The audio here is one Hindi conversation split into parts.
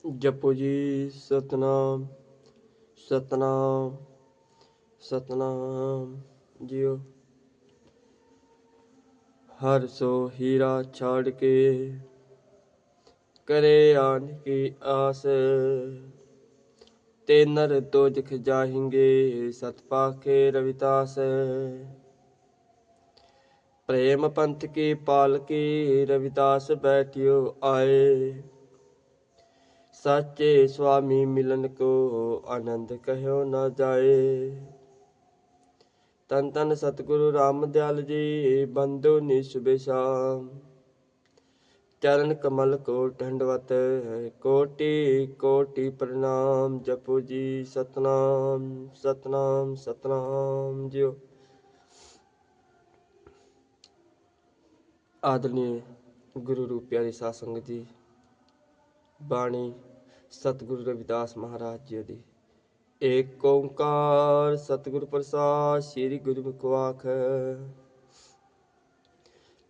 जपो जी सतनाम सतनाम सतनाम जियो। हर सो हीरा छाड़ के करे आन की आस, ते नर तो दिख जाएंगे सत पाखे रविदास। प्रेम पंथ की पालकी रविदास बैठियो आए, साचे स्वामी मिलन को आनंद कहो न जाए। तन तन सतगुरु रामदयाल जी बंधु निशुभ शाम, चरण कमल को दंडवत कोटि कोटि प्रणाम। जपो जी सतनाम सतनाम सतनाम जियो। आदरणीय गुरु रूप प्यारे साध संगत जी, बाणी सतगुरु रविदास महाराज जी दी। एक ओंकार सतगुरु प्रसाद श्री गुरु मुखवाख।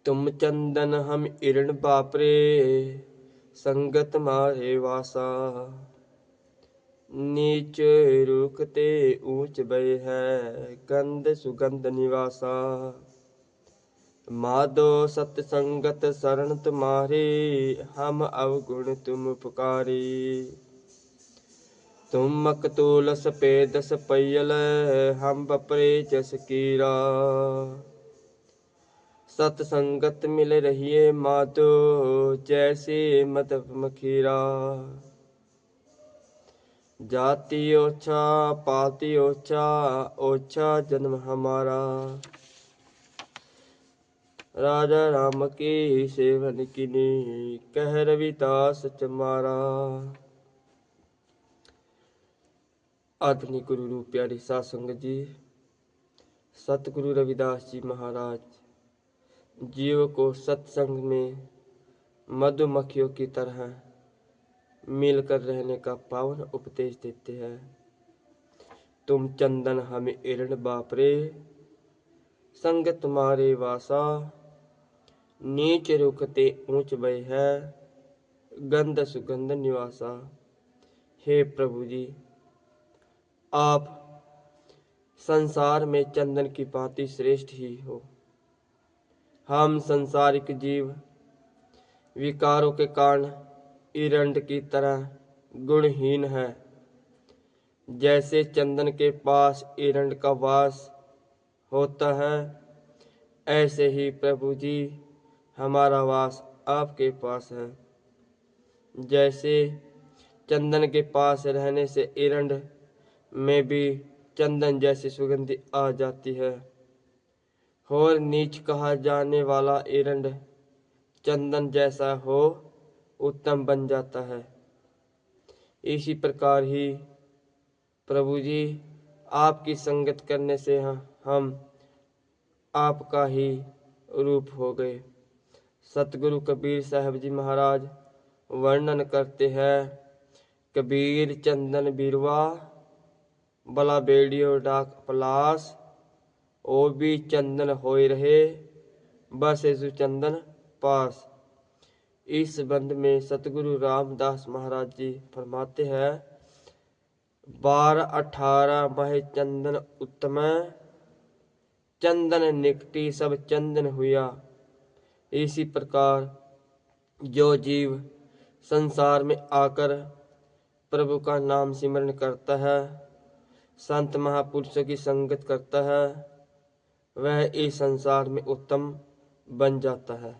तुम चंदन हम इरण बापरे, संगत मारे वासा। नीच रूखते ऊंच बय है, गंध सुगंध निवासा। माधो सतसंगत शरण तुम्हारी, हम अवगुण तुम उपकारी। तुम मकतूल सपेदस पयल, हम बपरे जस कीरा। सतसंगत मिल रहिए माधो, जैसे मधु मखीरा। जाति ओछा पाति ओछा, ओछा जन्म हमारा। राजा राम की सेवन किनी, कह रविदास चमारा। आधुनिक गुरु रूप प्यारे साध संगत जी, सतगुरु रविदास जी महाराज जीव को सत्संग में मधुमक्खियों की तरह मिलकर रहने का पावन उपदेश देते हैं। तुम चंदन हमें इरण बापरे, संग तुम्हारे वासा। नीच रुखते ऊंच बय है, गंध सुगंध निवासा। हे प्रभु जी, आप संसार में चंदन की भांति श्रेष्ठ ही हो। हम संसारिक जीव विकारों के कारण इरंड की तरह गुणहीन है। जैसे चंदन के पास इरंड का वास होता है, ऐसे ही प्रभु जी हमारा वास आपके पास है। जैसे चंदन के पास रहने से इरंड में भी चंदन जैसी सुगंधि आ जाती है, और नीच कहा जाने वाला इरंड चंदन जैसा हो उत्तम बन जाता है। इसी प्रकार ही प्रभु जी आपकी संगत करने से हम आपका ही रूप हो गए। सतगुरु कबीर साहब जी महाराज वर्णन करते हैं, कबीर चंदन बिरवा, बला बेड़ियो डाक पलास। ओ भी चंदन होए रहे, बस सु चंदन पास। इस बंद में सतगुरु रामदास महाराज जी फरमाते हैं, 12-18 मह चंदन उत्तम, चंदन निकटी सब चंदन हुआ। इसी प्रकार जो जीव संसार में आकर प्रभु का नाम सिमरण करता है, संत महापुरुषों की संगत करता है, वह इस संसार में उत्तम बन जाता है।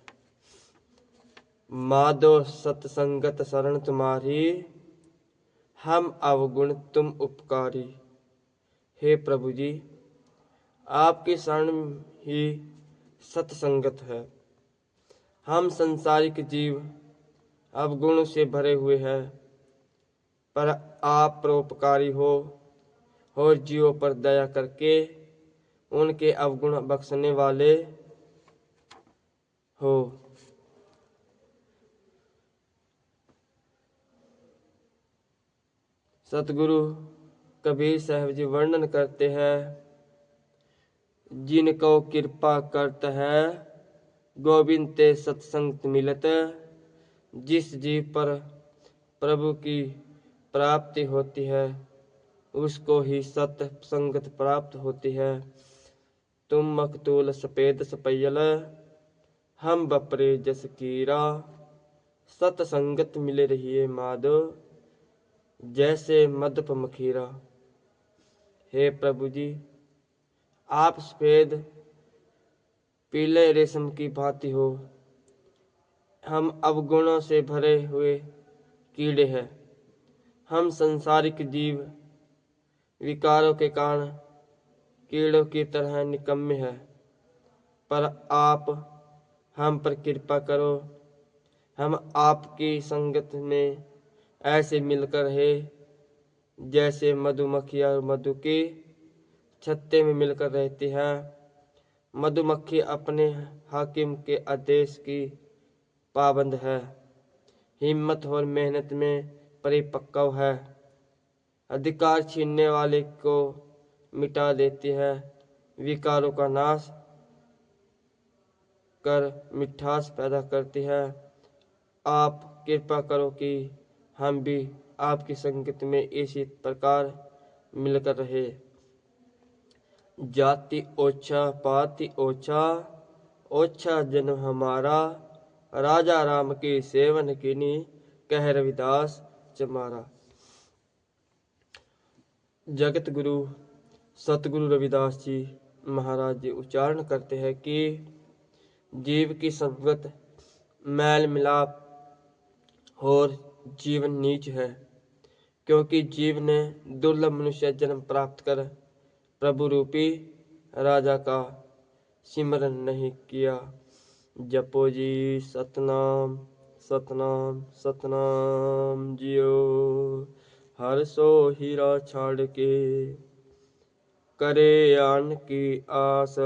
माधो सतसंगत शरण तुम्हारी, हम अवगुण तुम उपकारी। हे प्रभु जी, आपकी शरण ही सतसंगत है। हम संसारिक जीव अवगुण से भरे हुए हैं, पर आप परोपकारी हो और जीवों पर दया करके उनके अवगुण बख्शने वाले हो। सतगुरु कबीर साहब जी वर्णन करते हैं, जिनको कृपा करत है गोविंद ते सत्संग मिलत। जिस जीव पर प्रभु की प्राप्ति होती है, उसको ही सत संगत प्राप्त होती है। तुम मकतूल सफेद सपैयल, हम बपरे जस कीरा। सतसंगत मिले रहिए माधो, जैसे मधुप मखीरा। हे प्रभु जी, आप सफेद पीले रेशम की भांति हो। हम अवगुणों से भरे हुए कीड़े हैं। हम संसारिक जीव विकारों के कारण कीड़ों की तरह निकम्मे हैं, पर आप हम पर कृपा करो। हम आपकी संगत में ऐसे मिलकर रहे जैसे मधुमक्खियाँ मधु के छत्ते में मिलकर रहती है। मधुमक्खी अपने हाकिम के आदेश की पाबंद है, हिम्मत और मेहनत में परिपक्व है, अधिकार छीनने वाले को मिटा देती है, विकारों का नाश कर मिठास पैदा करती है। आप कृपा करो कि हम भी आपकी संगत में इसी प्रकार मिलकर रहे। जाति ओछा पाति ओछा, ओछा जन्म हमारा। राजा राम की सेवन कीनी, कह रविदास चमारा। जगत गुरु सतगुरु रविदास जी महाराज जी उच्चारण करते हैं कि जीव की संगत मैल मिलाप और जीवन नीच है, क्योंकि जीव ने दुर्लभ मनुष्य जन्म प्राप्त कर प्रभु रूपी राजा का सिमरन नहीं किया। जपो जी सतनाम सतनाम सतनाम जियो। हर सो हीरा छाड़ के करे आन की आस,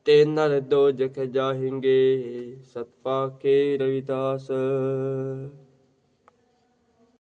ते नर दो जख जाहेंगे सतपा के रविदास।